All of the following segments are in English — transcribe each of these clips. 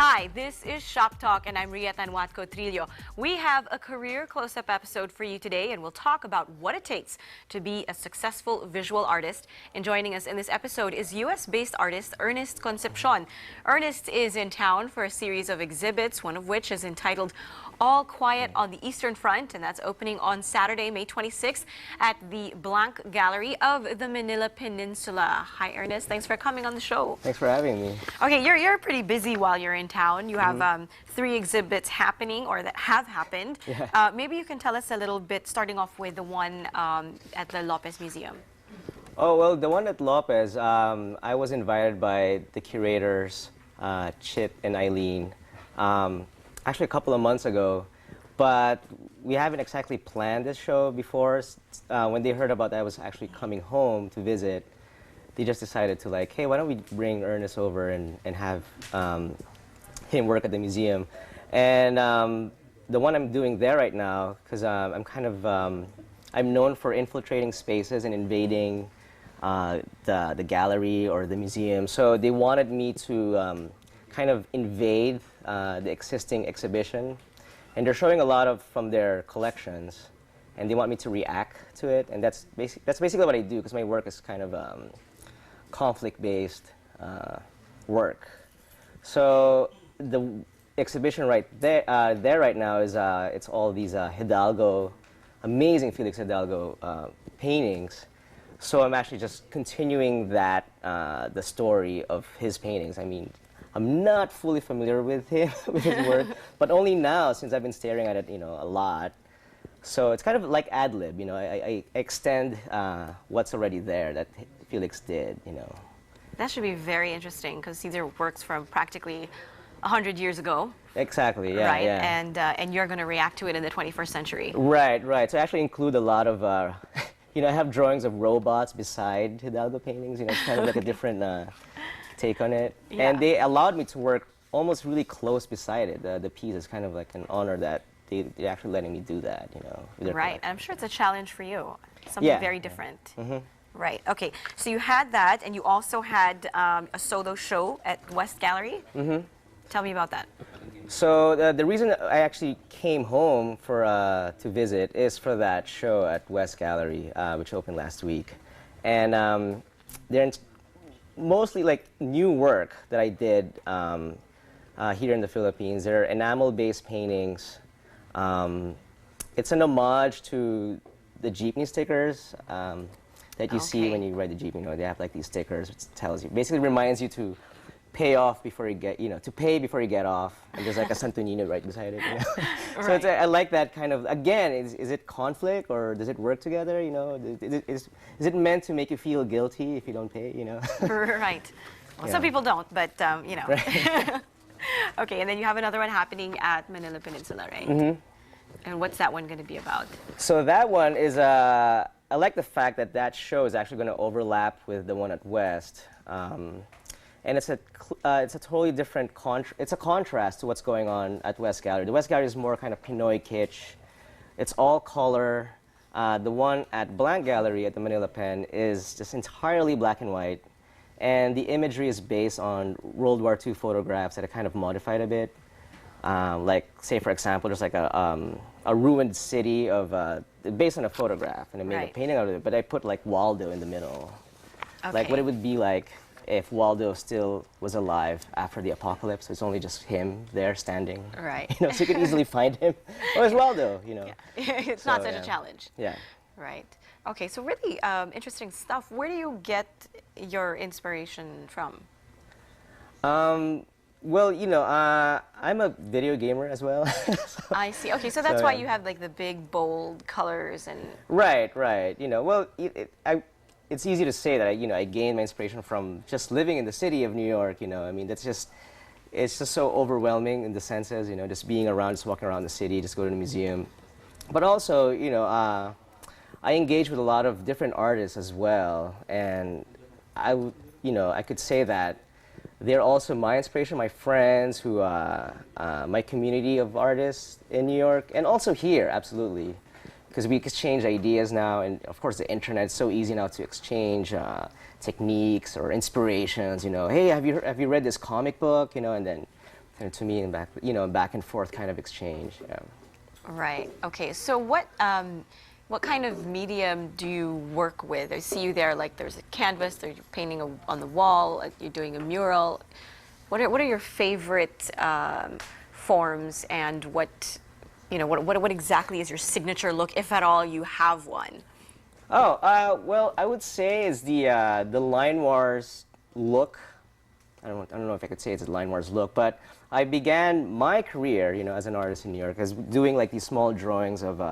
Hi, this is Shop Talk, and I'm Rieta Courtersio. We have a career close-up episode for you today, and we'll talk about what it takes to be a successful visual artist. And joining us in this episode is US-based artist ERNEST CONCEPCION. ERNEST is in town for a series of exhibits, one of which is entitled All Quiet on the Eastern Front, and that's opening on Saturday, May 26th at the Blanc Gallery of the Manila Peninsula. Hi, Ernest. Thanks for coming on the show. Thanks for having me. Okay, you're pretty busy while you're in town. You have 3 exhibits happening or that have happened. Yeah. Maybe you can tell us a little bit, starting off with the one at the Lopez Museum. Oh, well, the one at Lopez, I was invited by the curators, Chip and Eileen, actually a couple of months ago, but we haven't exactly planned this show before. When they heard about that I was actually coming home to visit, they just decided to like, hey, why don't we bring Ernest over and have him work at the museum. And the one I'm doing there right now, because I'm known for infiltrating spaces and invading the gallery or the museum. So they wanted me to kind of invade the existing exhibition. And they're showing a lot of from their collections. And they want me to react to it. And that's basically what I do, because my work is kind of conflict-based work. So the exhibition right there right now is it's all these Hidalgo, amazing Felix Hidalgo paintings. So I'm actually just continuing that the story of his paintings. I mean, I'm not fully familiar with him, with his work, but only now since I've been staring at it, a lot. So it's kind of like ad-lib, I extend what's already there that Felix did, That should be very interesting, because these are works from practically 100 years ago. Exactly, yeah. Right, yeah. and you're going to react to it in the 21st century. Right. So I actually include a lot of, I have drawings of robots beside Hidalgo paintings. It's kind of like a different take on it. Yeah. And they allowed me to work almost really close beside it. The piece is kind of like an honor that they're actually letting me do that, with their Right, and I'm sure it's a challenge for you. Something very different. Mm-hmm. Right, okay. So you had that, and you also had a solo show at West Gallery. Mm-hmm. Tell me about that. So the reason I actually came home for to visit is for that show at West Gallery, which opened last week. And they're mostly like new work that I did here in the Philippines. They're enamel-based paintings. It's an homage to the jeepney stickers that you see when you ride the jeepney. They have like these stickers which tells you, basically reminds you to pay off before you get, to pay before you get off. And there's like a Santo Niño right beside it. Right. So I like that kind of, again, is it conflict or does it work together? Is it meant to make you feel guilty if you don't pay, Right. Well, some people don't, but, Right. Okay, and then you have another one happening at Manila Peninsula, right? Mm-hmm. And what's that one going to be about? So that one is, I like the fact that that show is actually going to overlap with the one at West. And it's a totally different it's a contrast to what's going on at West Gallery. The West Gallery is more kind of Pinoy kitsch. It's all color. The one at Blanc Gallery at the Manila Pen is just entirely black and white. And the imagery is based on World War II photographs that are kind of modified a bit. Like, say for example, there's like a ruined city based on a photograph, and I made a painting out of it, but I put like Waldo in the middle. Okay. Like what it would be like if Waldo still was alive after the apocalypse. It's only just him there standing. Right. So you could easily find him. Oh, it's Waldo, Yeah. It's not such a challenge. Yeah. Right. Okay, so really interesting stuff. Where do you get your inspiration from? Well, I'm a video gamer as well. I see. Okay, so that's why you have like the big, bold colors and... Right. Well, it's easy to say that I gained my inspiration from just living in the city of New York. I mean, it's just so overwhelming in the senses. Just being around, just walking around the city, just go to the museum. But also, I engage with a lot of different artists as well, and I could say that they're also my inspiration, my friends, my community of artists in New York, and also here, absolutely. Because we exchange ideas now, and of course the internet is so easy now to exchange techniques or inspirations. Hey, have you read this comic book? And then and to me and back, back and forth kind of exchange. Yeah. Right. Okay. So what kind of medium do you work with? I see you there. Like there's a canvas. You're painting on the wall. You're doing a mural. What are your favorite forms, and what exactly is your signature look, if at all you have one? Oh, well, I would say is the Line Wars look. I don't know if I could say it's a Line Wars look, but I began my career, as an artist in New York, as doing like these small drawings of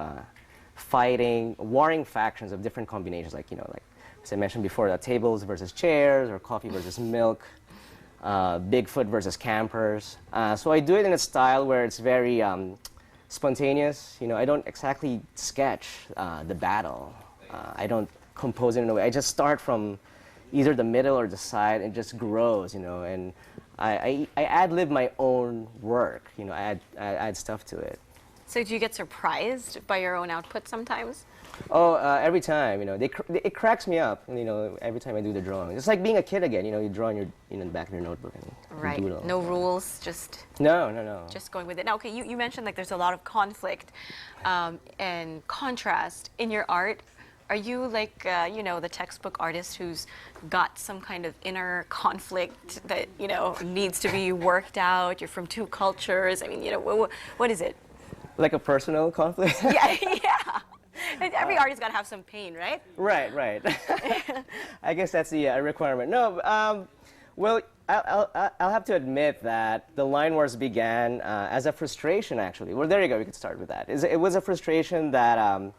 fighting, warring factions of different combinations, like as I mentioned before, tables versus chairs, or coffee versus milk, Bigfoot versus campers. So I do it in a style where it's very spontaneous. I don't exactly sketch the battle. I don't compose it in a way. I just start from either the middle or the side, and just grows, and I ad-lib my own work, I add stuff to it. So do you get surprised by your own output sometimes? Oh, every time, it cracks me up, every time I do the drawing. It's like being a kid again, you draw in the back of your notebook and right. doodle. No rules, just No. Just going with it. Now, okay, you mentioned like there's a lot of conflict and contrast in your art. Are you like, the textbook artist who's got some kind of inner conflict that, needs to be worked out? You're from two cultures. I mean, what is it? Like a personal conflict? Yeah. Every artist got to have some pain, right? Right. I guess that's the requirement. No, well, I'll have to admit that the Line Wars began as a frustration, actually. Well, there you go. We could start with that. It was a frustration that,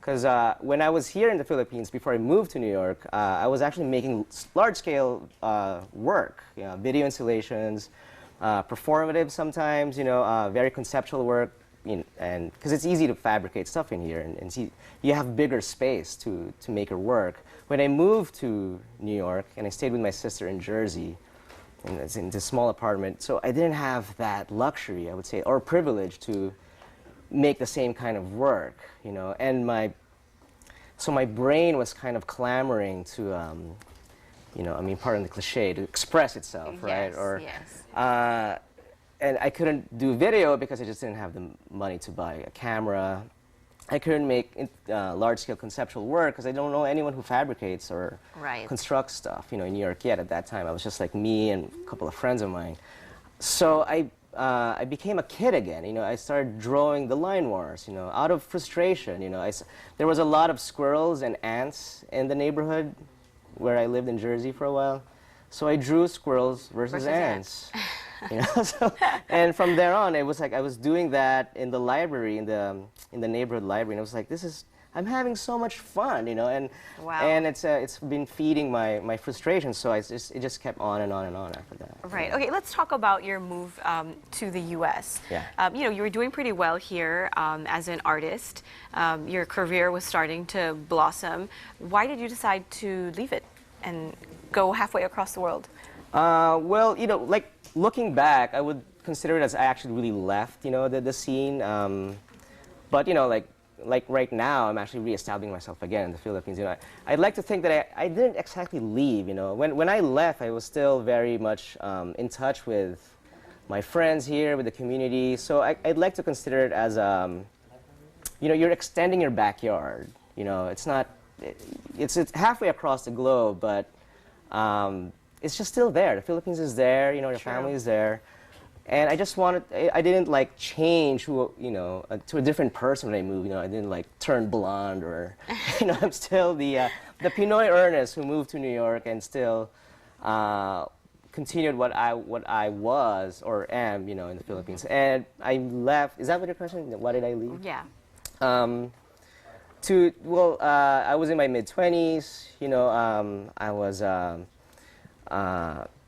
because when I was here in the Philippines, before I moved to New York, I was actually making large-scale work, video installations, performative sometimes, very conceptual work, and because it's easy to fabricate stuff in here, and see, you have bigger space to make your work. When I moved to New York, and I stayed with my sister in Jersey, and it's in this small apartment, so I didn't have that luxury, I would say, or privilege to make the same kind of work, and my brain was kind of clamoring to, pardon the cliche, to express itself, right? Yes. And I couldn't do video because I just didn't have the money to buy a camera. I couldn't make large-scale conceptual work because I don't know anyone who fabricates or constructs stuff, in New York yet at that time. I was just like me and a couple of friends of mine. So I became a kid again. I started drawing the Line Wars, out of frustration. There was a lot of squirrels and ants in the neighborhood where I lived in Jersey for a while. So I drew squirrels versus ants. And from there on, it was like I was doing that in the library, in the neighborhood library, and I was like, I'm having so much fun, and wow. And it's been feeding my frustration. So it just kept on and on and on after that. Right. Okay. Let's talk about your move to the U.S. Yeah. You were doing pretty well here as an artist. Your career was starting to blossom. Why did you decide to leave it and go halfway across the world? Well, like looking back, I would consider it as I actually really left, the scene. But like right now, I'm actually reestablishing myself again in the Philippines. I'd like to think that I didn't exactly leave. When I left, I was still very much in touch with my friends here, with the community. So I'd like to consider it as you're extending your backyard. It's not, it's halfway across the globe, but it's just still there. The Philippines is there. Your family is there. And I just wanted, I didn't like change who, to a different person when I moved. I didn't like turn blonde or, I'm still the Pinoy Ernest who moved to New York and still continued what I was or am, in the Philippines. And I left, is that what your question? Why did I leave? Yeah. I was in my mid-20s, I was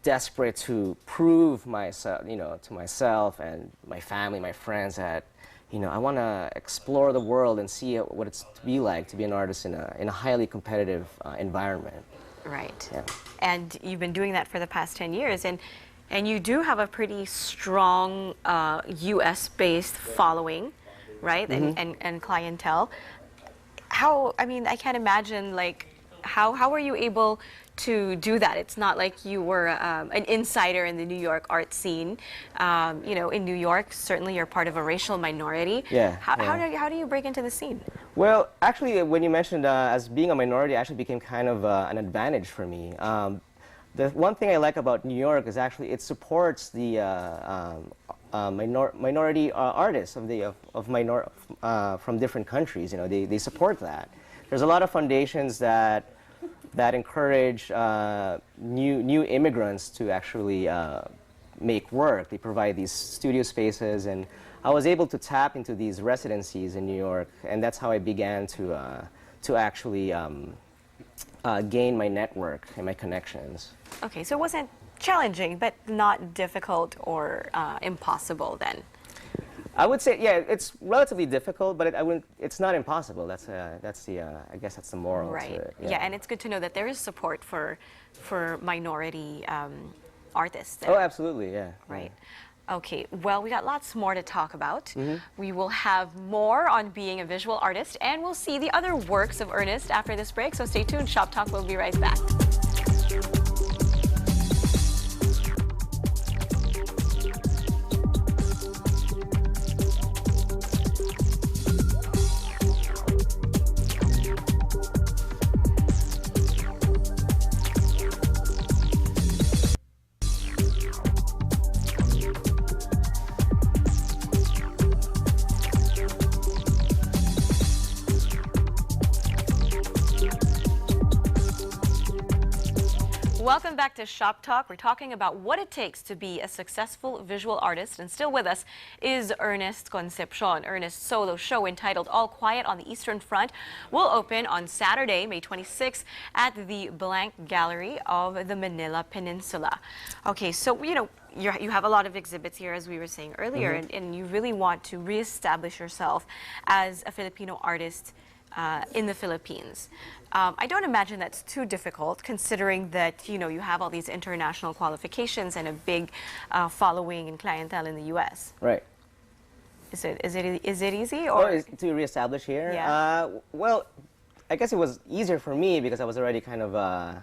desperate to prove myself, to myself and my family, my friends that, I want to explore the world and see what it's to be like to be an artist in a highly competitive environment. Right. Yeah. And you've been doing that for the past 10 years, and you do have a pretty strong U.S.-based following, right? Mm-hmm. And clientele. I can't imagine like How were you able to do that? It's not like you were an insider in the New York art scene. You know, in New York, certainly you're part of a racial minority. Yeah, How do you break into the scene? Well, actually, when you mentioned as being a minority, actually became kind of an advantage for me. The one thing I like about New York is actually it supports the minority artists from different countries. You know, they support that. There's a lot of foundations that encourage new immigrants to actually make work. They provide these studio spaces, and I was able to tap into these residencies in New York, and that's how I began to actually gain my network and my connections. Okay, so it wasn't challenging, but not difficult or impossible then. I would say, yeah, it's relatively difficult, but it's not impossible. I guess that's the moral Right. to it. Yeah, and it's good to know that there is support for minority artists there. Oh, absolutely, yeah. Right. Okay, well, we got lots more to talk about. We will have more on being a visual artist, and we'll see the other works of Ernest after this break, so stay tuned. Shop Talk will be right back. Welcome back to Shop Talk. We're talking about what it takes to be a successful visual artist, and still with us is ERNEST CONCEPCION. Ernest's solo show entitled All Quiet on the Eastern Front will open on Saturday, May 26th at the Blank Gallery of the Manila Peninsula. Okay, so you know, you have a lot of exhibits here, as we were saying earlier, and you really want to reestablish yourself as a Filipino artist in the Philippines. I don't imagine that's too difficult, considering that you have all these international qualifications and a big following and clientele in the U.S. Right. Is it easy or to reestablish here? Yeah. Well, I guess it was easier for me because I was already kind of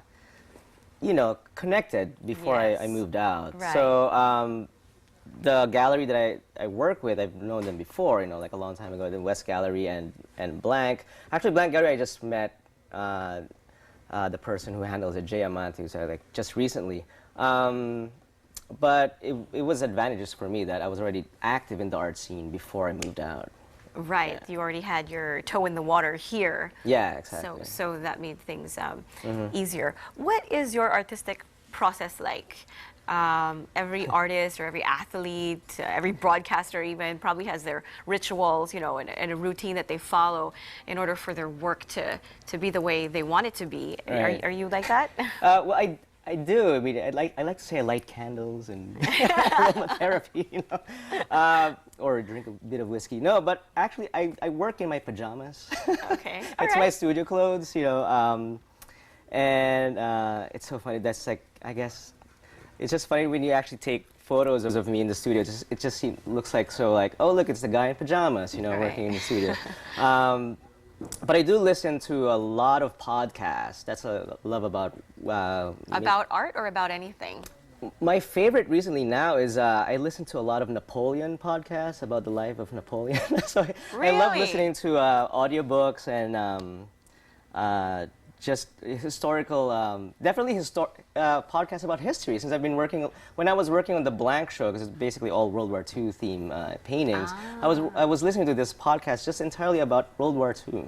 connected before Yes. I moved out. Right. So the gallery that I work with, I've known them before, like a long time ago, the West Gallery and Blank. Actually, Blank Gallery, I just met the person who handles it, Jay Amante, so like just recently. But it was advantageous for me that I was already active in the art scene before I moved out. right? Yeah. You already had your toe in the water here. Yeah, exactly. So that made things easier. What is your artistic process like? Every artist or every athlete, every broadcaster even probably has their rituals, and a routine that they follow in order for their work to be the way they want it to be. Right. Are you like that? Well, I do. I mean, I like to say I light candles and aromatherapy, or drink a bit of whiskey. No, but actually, I work in my pajamas. Okay. It's my studio clothes, and it's so funny. That's like, I guess, it's just funny when you actually take photos of me in the studio. It just looks like oh look, it's the guy in pajamas, Right. working in the studio. But I do listen to a lot of podcasts. That's what I love about About art or about anything? my favorite recently now is I listen to a lot of Napoleon podcasts about the life of Napoleon. So I love Really? listening to audiobooks and just historical, definitely podcasts about history. Since I've been when I was working on the Blank show, because it's basically all World War II theme paintings. I was listening to this podcast just entirely about World War II.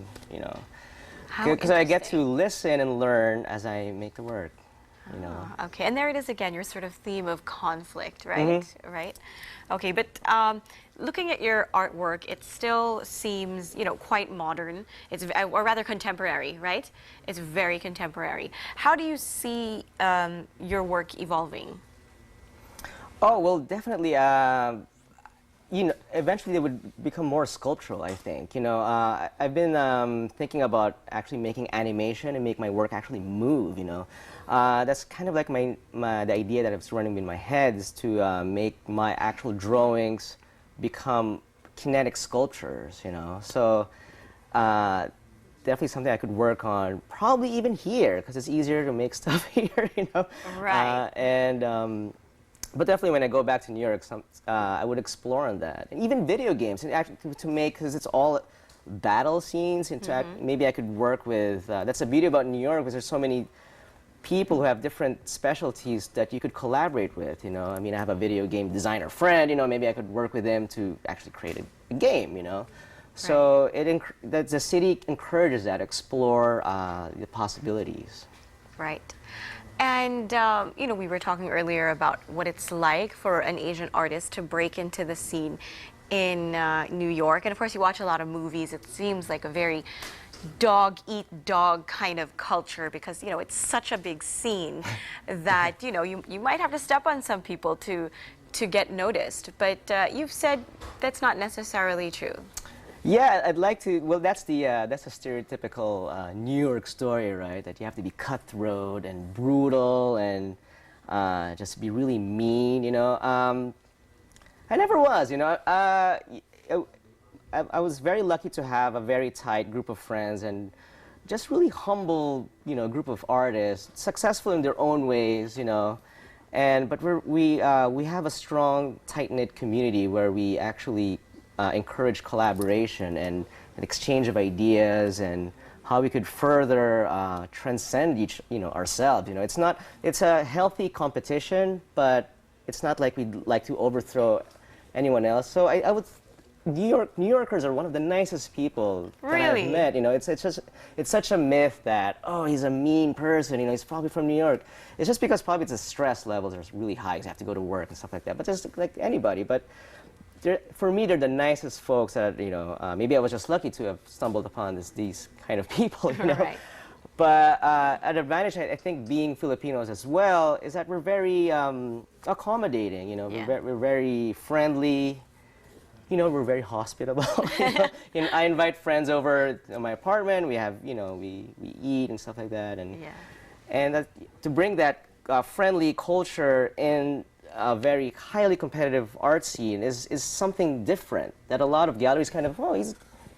How Because I get to interesting. listen and learn as I make the work. Okay, and there it is again, your sort of theme of conflict, right? Right. Okay, but looking at your artwork, it still seems, quite modern. It's or rather contemporary, right? It's very contemporary. How do you see your work evolving? Oh, well, definitely. Eventually they would become more sculptural, I think. I've been thinking about actually making animation and make my work actually move, That's kind of like the idea that is running in my head is to make my actual drawings become kinetic sculptures, So definitely something I could work on, probably even here, because it's easier to make stuff here, you know? Right. But definitely when I go back to New York, I would explore on that. And even video games, and actually to make, because it's all battle scenes, and maybe I could work with, that's the beauty about New York, because there's so many people who have different specialties that you could collaborate with, you know? I mean, I have a video game designer friend, you know, maybe I could work with them to actually create a game, you know? So the city encourages that, explore the possibilities. Right. And, you know, we were talking earlier about what it's like for an Asian artist to break into the scene in New York. And of course, you watch a lot of movies. It seems like a very dog-eat-dog kind of culture because, you know, it's such a big scene that, you know, you might have to step on some people to get noticed. But you've said that's not necessarily true. Yeah, I'd like to. Well, that's a stereotypical New York story, right? That you have to be cutthroat and brutal and just be really mean, you know. I never was, you know. I was very lucky to have a very tight group of friends and just really humble, you know, group of artists, successful in their own ways, you know. But we have a strong, tight-knit community where we actually encourage collaboration and an exchange of ideas and how we could further transcend ourselves. You know, it's a healthy competition, but it's not like we'd like to overthrow anyone else. So New Yorkers are one of the nicest people that I've met. You know, it's such a myth that, oh, he's a mean person. You know, he's probably from New York. It's just because probably the stress levels are really high because you have to go to work and stuff like that. But just like anybody, but. For me, they're the nicest folks that, you know, maybe I was just lucky to have stumbled upon these kind of people, you know. Right. But an advantage, I think, being Filipinos as well, is that we're very accommodating, you know. Yeah. We're very friendly, you know, we're very hospitable. You know, I invite friends over to my apartment, we have, you know, we eat and stuff like that. And to bring that friendly culture in a very highly competitive art scene is something different that a lot of galleries kind of, oh, he's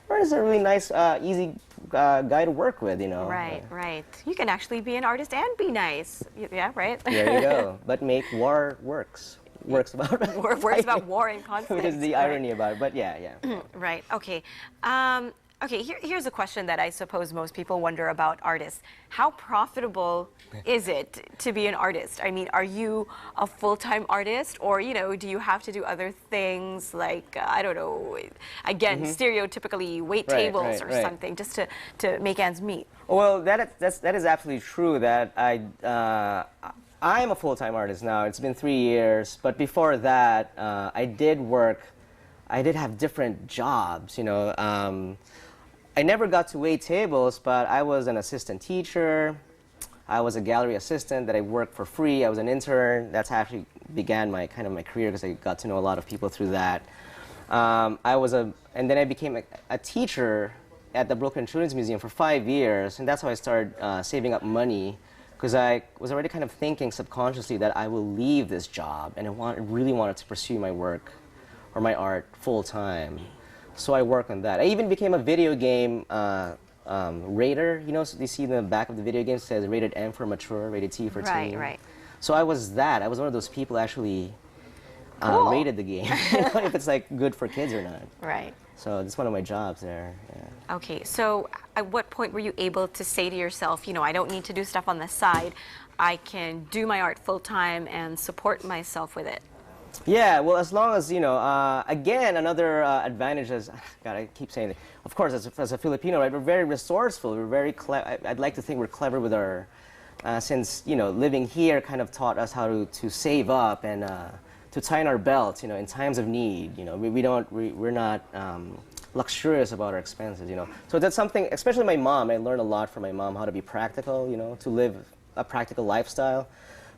a really nice, easy guy to work with, you know. Right, right. You can actually be an artist and be nice. Yeah, right? There you go. But make war works about war and conflict. Which is the irony about it, but yeah. Right, okay. Okay, here's a question that I suppose most people wonder about artists. How profitable is it to be an artist? I mean, are you a full-time artist, or, you know, do you have to do other things like, I don't know, again, stereotypically wait tables or something just to make ends meet? Well, that is absolutely true that I'm a full-time artist now. It's been 3 years, but before that, I did have different jobs, you know. I never got to wait tables, but I was an assistant teacher. I was a gallery assistant that I worked for free. I was an intern. That's how I actually began my career because I got to know a lot of people through that. And then I became a teacher at the Brooklyn Children's Museum for 5 years, and that's how I started saving up money because I was already kind of thinking subconsciously that I will leave this job, and I really wanted to pursue my work or my art full time. So I work on that. I even became a video game rater. You know, so you see in the back of the video game it says rated M for mature, rated T for teen. Right. So I was that. I was one of those people actually rated the game, if it's like good for kids or not. Right. So it's one of my jobs there. Yeah. Okay, so at what point were you able to say to yourself, you know, I don't need to do stuff on the side. I can do my art full time and support myself with it? Yeah, well, as long as, you know, again, another advantage is, God, I keep saying it. Of course, as a Filipino, right, we're very resourceful. We're very clever. I'd like to think we're clever with our, since, you know, living here kind of taught us how to save up and to tighten our belts, you know, in times of need. You know, we're not luxurious about our expenses, you know. So that's something, especially my mom, I learned a lot from my mom how to be practical, you know, to live a practical lifestyle.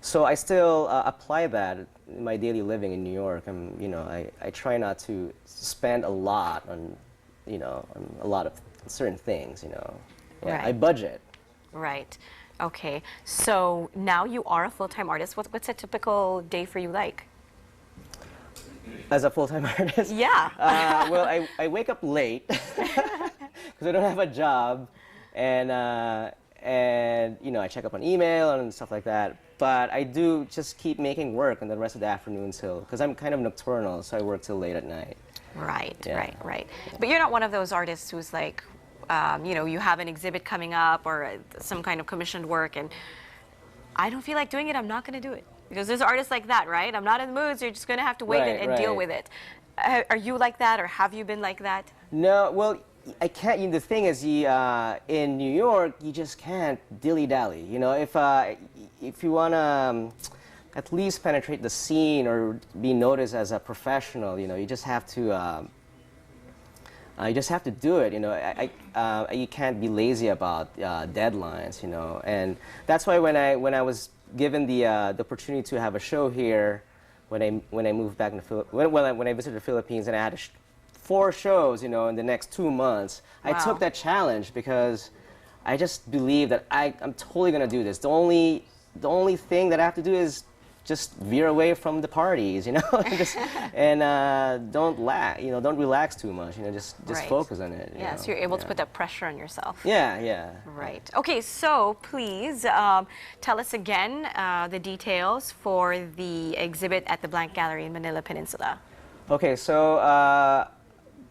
So I still apply that in my daily living in New York. You know, I try not to spend a lot on, you know, on a lot of certain things, you know. Yeah, right. I budget. Right. Okay. So now you are a full-time artist. What's a typical day for you like? As a full-time artist? Yeah. Well, I wake up late because I don't have a job. and you know, I check up on email and stuff like that. But I do just keep making work on the rest of the afternoon till, because I'm kind of nocturnal, so I work till late at night. Right, Yeah. right. But you're not one of those artists who's like, you know, you have an exhibit coming up or some kind of commissioned work and I don't feel like doing it, I'm not going to do it. Because there's artists like that, right? I'm not in the mood, so you're just going to have to wait and deal with it. Are you like that, or have you been like that? No, well, I can't. You know, the thing is, in New York, you just can't dilly-dally. You know, if you want to at least penetrate the scene or be noticed as a professional, you know, you just have to. You just have to do it. You know, you can't be lazy about deadlines. You know, and that's why when I was given the opportunity to have a show here, when I moved back when I visited the Philippines, and I had 4 shows, you know, in the next 2 months. Wow. I took that challenge because I just believe that I'm totally gonna do this. The only thing that I have to do is just veer away from the parties, you know, and don't relax too much, you know, just Right. focus on it. Yeah, so you're able to put that pressure on yourself. Yeah. Right. Okay, so please tell us again the details for the exhibit at the Blank Gallery in Manila Peninsula. Okay, so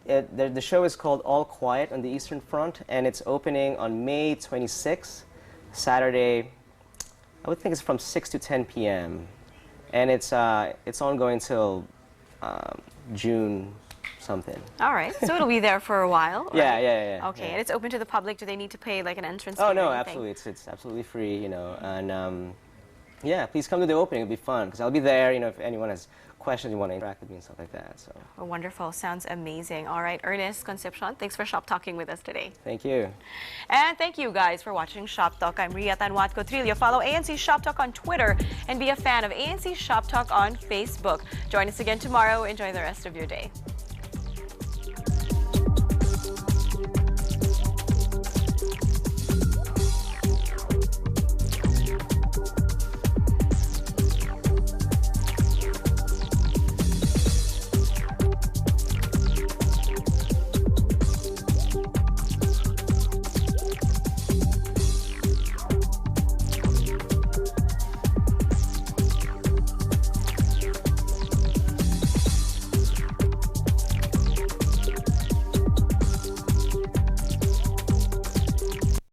the show is called All Quiet on the Eastern Front, and it's opening on May 26th, Saturday. I would think it's from 6 to 10 p.m. And it's ongoing till June something. All right, so it'll be there for a while. Right? Yeah. Okay, and it's open to the public. Do they need to pay like an entrance fee? Oh or no, anything? absolutely. It's absolutely free, you know. And yeah, please come to the opening. It'll be fun because I'll be there. You know, if anyone has questions, you want to interact with me and stuff like that. So. Oh, wonderful. Sounds amazing. All right, ERNEST CONCEPCION, thanks for shop talking with us today. Thank you. And thank you guys for watching Shop Talk. I'm Ria Tanwat Coutrillo. Follow ANC Shop Talk on Twitter and be a fan of ANC Shop Talk on Facebook. Join us again tomorrow. Enjoy the rest of your day.